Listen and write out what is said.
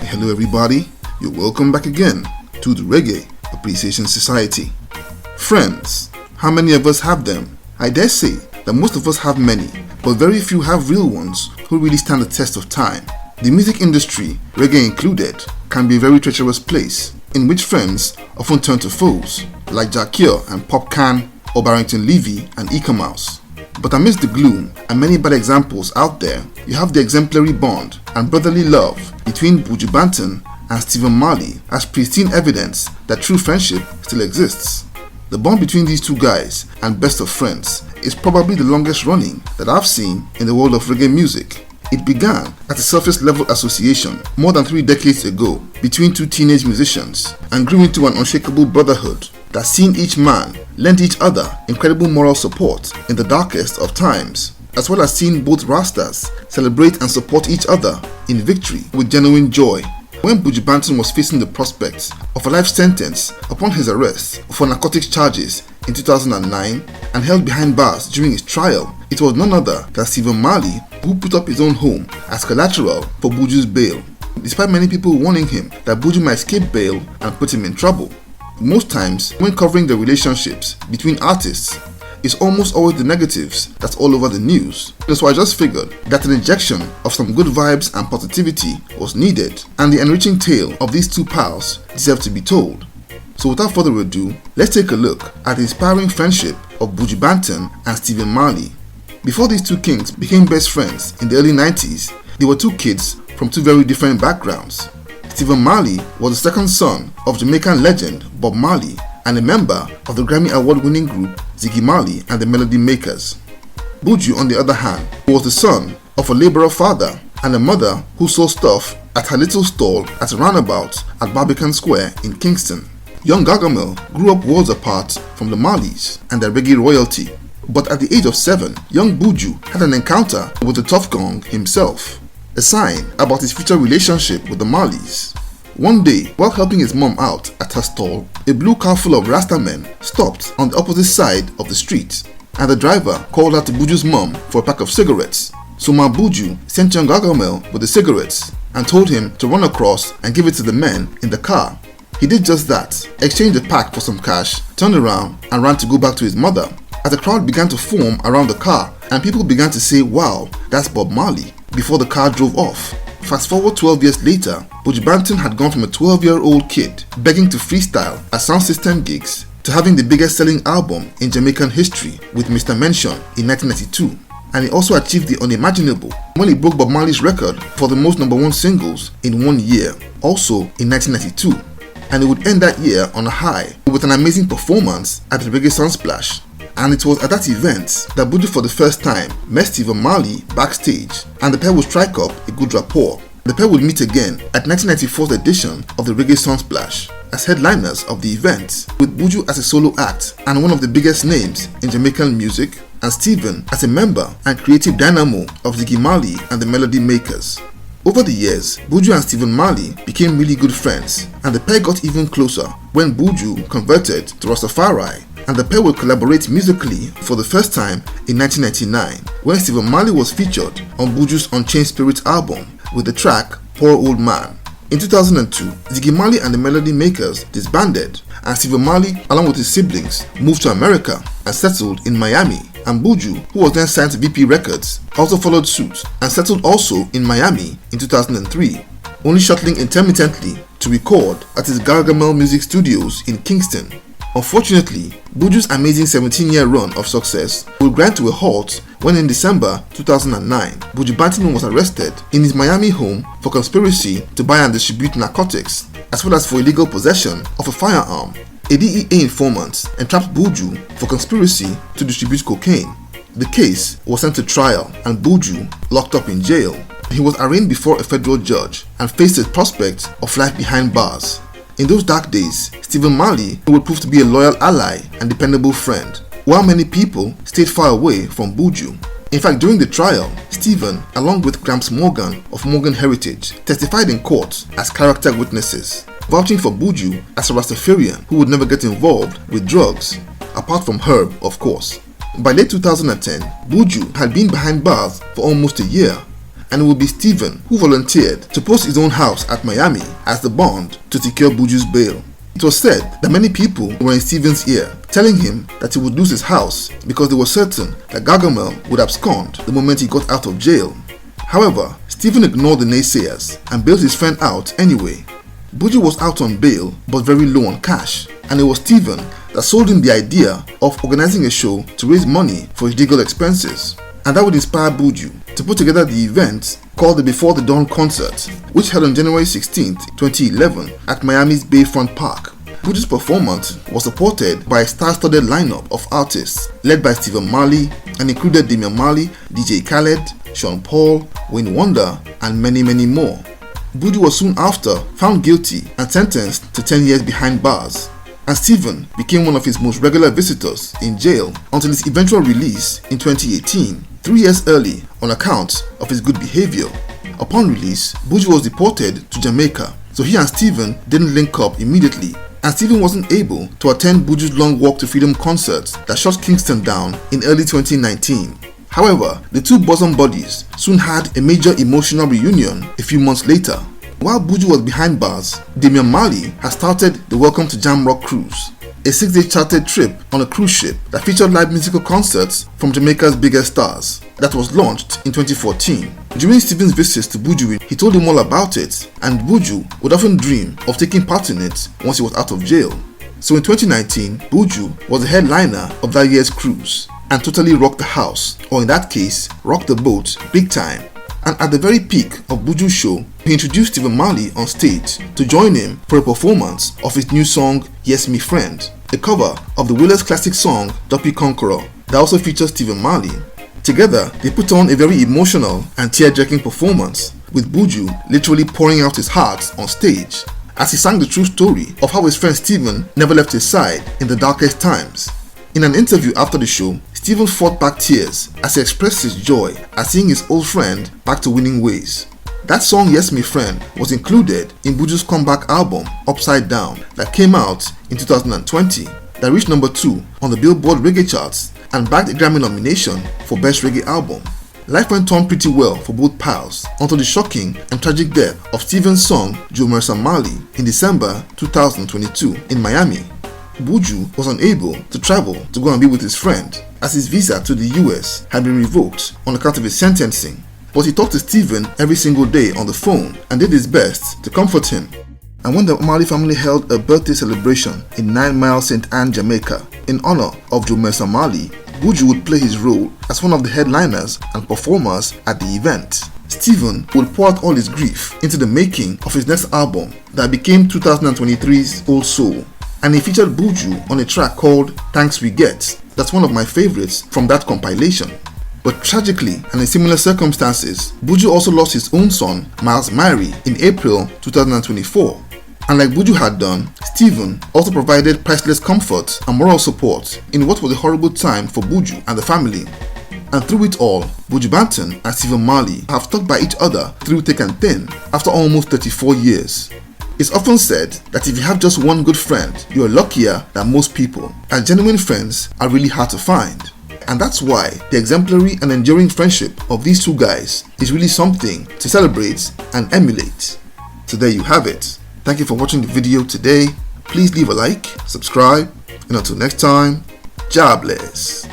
Hello everybody, you're welcome back again to the Reggae Appreciation Society. Friends, how many of us have them? I dare say that most of us have many, but very few have real ones who really stand the test of time. The music industry, reggae included, can be a very treacherous place in which friends often turn to foes, like Jack Cure and Pop Can or Barrington Levy and Eka Mouse. But amidst the gloom and many bad examples out there, you have the exemplary bond and brotherly love between Buju Banton and Stephen Marley as pristine evidence that true friendship still exists. The bond between these two guys and best of friends is probably the longest running that I've seen in the world of reggae music. It began at a surface level association more than 3 decades ago between two teenage musicians and grew into an unshakable brotherhood that seen each man lend each other incredible moral support in the darkest of times, as well as seeing both Rastas celebrate and support each other in victory with genuine joy. When Buju Banton was facing the prospect of a life sentence upon his arrest for narcotics charges in 2009 and held behind bars during his trial, it was none other than Stephen Marley who put up his own home as collateral for Buju's bail, despite many people warning him that Buju might escape bail and put him in trouble. Most times, when covering the relationships between artists, it's almost always the negatives that's all over the news. So I just figured that an injection of some good vibes and positivity was needed, and the enriching tale of these two pals deserved to be told. So without further ado, let's take a look at the inspiring friendship of Buju Banton and Stephen Marley. Before these two kings became best friends in the early 90s, they were two kids from two very different backgrounds. Stephen Marley was the second son of Jamaican legend Bob Marley and a member of the Grammy Award-winning group Ziggy Marley and the Melody Makers. Buju, on the other hand, was the son of a labourer father and a mother who sold stuff at her little stall at a roundabout at Barbican Square in Kingston. Young Gargamel grew up worlds apart from the Marleys and their reggae royalty, but at the age of 7, young Buju had an encounter with the Tough Gong himself, a sign about his future relationship with the Marleys. One day, while helping his mom out at her stall, a blue car full of Rasta men stopped on the opposite side of the street, and the driver called out to Buju's mom for a pack of cigarettes. So Ma Buju sent young Gargamel with the cigarettes and told him to run across and give it to the men in the car. He did just that, exchanged the pack for some cash, turned around and ran to go back to his mother. As the crowd began to form around the car and people began to say, "Wow, that's Bob Marley," before the car drove off. Fast forward 12 years later, Buju Banton had gone from a 12-year-old kid begging to freestyle at sound system gigs to having the biggest selling album in Jamaican history with Mr. Mention in 1992. And he also achieved the unimaginable when he broke Bob Marley's record for the most #1 singles in 1 year, also in 1992. And he would end that year on a high with an amazing performance at the Reggae Sunsplash. And it was at that event that Buju for the first time met Stephen Marley backstage, and the pair would strike up a good rapport. The pair would meet again at 1994's edition of the Reggae Sunsplash as headliners of the event, with Buju as a solo act and one of the biggest names in Jamaican music, and Stephen as a member and creative dynamo of Ziggy Marley and the Melody Makers. Over the years, Buju and Stephen Marley became really good friends, and the pair got even closer when Buju converted to Rastafari, and the pair would collaborate musically for the first time in 1999 when Stephen Marley was featured on Buju's Unchained Spirit album with the track Poor Old Man. In 2002, Ziggy Marley and the Melody Makers disbanded, and Stephen Marley, along with his siblings, moved to America and settled in Miami, and Buju, who was then signed to VP Records, also followed suit and settled also in Miami in 2003, only shuttling intermittently to record at his Gargamel Music Studios in Kingston. Unfortunately, Buju's amazing 17-year run of success would grind to a halt when in December 2009, Buju Banton was arrested in his Miami home for conspiracy to buy and distribute narcotics, as well as for illegal possession of a firearm. A DEA informant entrapped Buju for conspiracy to distribute cocaine. The case was sent to trial and Buju locked up in jail. He was arraigned before a federal judge and faced the prospect of life behind bars. In those dark days, Stephen Marley would prove to be a loyal ally and dependable friend, while many people stayed far away from Buju. In fact, during the trial, Stephen, along with Gramps Morgan of Morgan Heritage, testified in court as character witnesses, vouching for Buju as a Rastafarian who would never get involved with drugs, apart from Herb, of course. By late 2010, Buju had been behind bars for almost a year, and it would be Stephen who volunteered to post his own house at Miami as the bond to secure Buju's bail. It was said that many people were in Stephen's ear, telling him that he would lose his house because they were certain that Gargamel would abscond the moment he got out of jail. However, Stephen ignored the naysayers and bailed his friend out anyway. Buju was out on bail but very low on cash, and it was Stephen that sold him the idea of organizing a show to raise money for his legal expenses. And that would inspire Buju to put together the event called the Before the Dawn Concert, which held on January 16, 2011 at Miami's Bayfront Park. Buju's performance was supported by a star-studded lineup of artists led by Stephen Marley and included Damian Marley, DJ Khaled, Sean Paul, Wayne Wonder, and many more. Buju was soon after found guilty and sentenced to 10 years behind bars, and Stephen became one of his most regular visitors in jail until his eventual release in 2018, 3 years early on account of his good behavior. Upon release, Buju was deported to Jamaica, so he and Stephen didn't link up immediately, and Stephen wasn't able to attend Buju's Long Walk to Freedom concert that shut Kingston down in early 2019. However, the two bosom buddies soon had a major emotional reunion a few months later. While Buju was behind bars, Damian Marley has started the Welcome to Jam Rock cruise, a 6-day chartered trip on a cruise ship that featured live musical concerts from Jamaica's biggest stars that was launched in 2014. During Stephen's visits to Buju, he told him all about it, and Buju would often dream of taking part in it once he was out of jail. So in 2019, Buju was the headliner of that year's cruise and totally rocked the house, or in that case, rocked the boat big time. And at the very peak of Buju's show, he introduced Stephen Marley on stage to join him for a performance of his new song, Yes Me Friend, a cover of the Wailers' classic song, Duppy Conqueror, that also features Stephen Marley. Together, they put on a very emotional and tear-jerking performance, with Buju literally pouring out his heart on stage, as he sang the true story of how his friend Stephen never left his side in the darkest times. In an interview after the show, Stephen fought back tears as he expressed his joy at seeing his old friend back to winning ways. That song, Yes Me Friend, was included in Buju's comeback album, Upside Down, that came out in 2020, that reached number 2 on the Billboard Reggae charts and bagged a Grammy nomination for Best Reggae Album. Life went on pretty well for both pals until the shocking and tragic death of Stephen's son, Joe Marley, in December 2022 in Miami. Buju was unable to travel to go and be with his friend, as his visa to the US had been revoked on account of his sentencing. But he talked to Stephen every single day on the phone and did his best to comfort him. And when the Marley family held a birthday celebration in 9 Mile, St. Anne, Jamaica, in honor of Joe Marley, Buju would play his role as one of the headliners and performers at the event. Stephen would pour out all his grief into the making of his next album that became 2023's Old Soul, and he featured Buju on a track called Thanks We Get. That's one of my favorites from that compilation. But tragically, and in similar circumstances, Buju also lost his own son, Miles Myrie, in April 2024. And like Buju had done, Stephen also provided priceless comfort and moral support in what was a horrible time for Buju and the family. And through it all, Buju Banton and Stephen Marley have stuck by each other through thick and thin after almost 34 years. It's often said that if you have just one good friend, you are luckier than most people, and genuine friends are really hard to find. And that's why the exemplary and enduring friendship of these two guys is really something to celebrate and emulate. So there you have it. Thank you for watching the video today. Please leave a like, subscribe, and until next time, Jah bless.